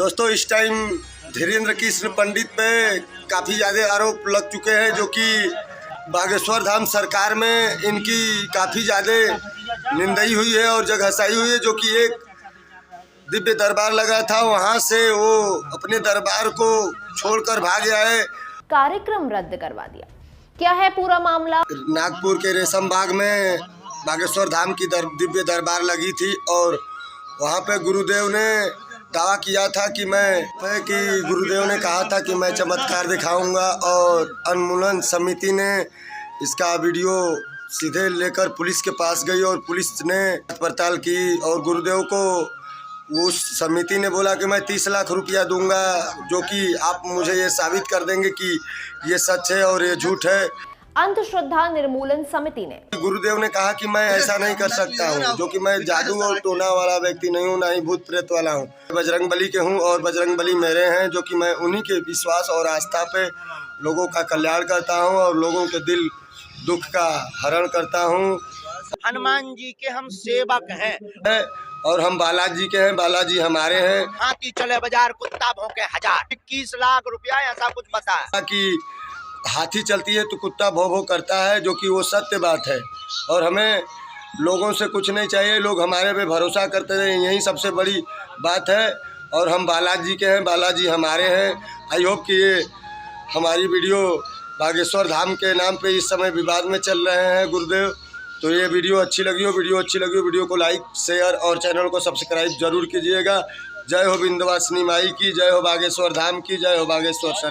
दोस्तों इस टाइम धीरेन्द्र कृष्ण पंडित पे काफ़ी ज़्यादा आरोप लग चुके हैं, जो कि बागेश्वर धाम सरकार में इनकी काफ़ी ज़्यादा निंदाई हुई है और जगहसाई हुई है। जो कि एक दिव्य दरबार लगा था, वहां से वो अपने दरबार को छोड़कर भाग गया है। कार्यक्रम रद्द करवा दिया। क्या है पूरा मामला? नागपुर के रेशम बाग में बागेश्वर धाम की दिव्य दरबार लगी थी और वहां पे गुरुदेव ने दावा किया था कि गुरुदेव ने कहा था कि मैं चमत्कार दिखाऊंगा, और उन्मूलन समिति ने इसका वीडियो सीधे लेकर पुलिस के पास गई और पुलिस ने पड़ताल की और गुरुदेव को उस समिति ने बोला कि मैं 30 लाख रुपया दूंगा, जो कि आप मुझे ये साबित कर देंगे कि ये सच है और ये झूठ है। अंधश्रद्धा निर्मूलन समिति ने गुरुदेव ने कहा कि मैं ऐसा नहीं कर सकता हूँ, जो कि मैं जादू और टोना वाला व्यक्ति नहीं हूँ, ना ही भूत प्रेत वाला हूँ। बजरंग बली के हूँ और बजरंग बली मेरे हैं, जो कि मैं उन्हीं के विश्वास और आस्था पे लोगों का कल्याण करता हूँ और लोगों के दिल दुख का हरण करता हूँ। हनुमान जी के हम सेवक हैं और हम बालाजी के हैं, बालाजी हमारे हैं। हाथी चले बाजार कुत्ता भौंके हजार, 21 लाख रुपया ऐसा कुछ बताया कि हाथी चलती है तो कुत्ता भौ भौ करता है, जो कि वो सत्य बात है। और हमें लोगों से कुछ नहीं चाहिए, लोग हमारे पे भरोसा करते रहे, यही सबसे बड़ी बात है। और हम बालाजी के हैं, बालाजी हमारे हैं। आई होप कि ये हमारी वीडियो बागेश्वर धाम के नाम पे इस समय विवाद में चल रहे हैं गुरुदेव, तो ये वीडियो अच्छी लगी हो, वीडियो को लाइक शेयर और चैनल को सब्सक्राइब जरूर कीजिएगा। जय हो विंध्यवासिनी माई की, जय हो बागेश्वर धाम की, जय हो बागेश्वर सर।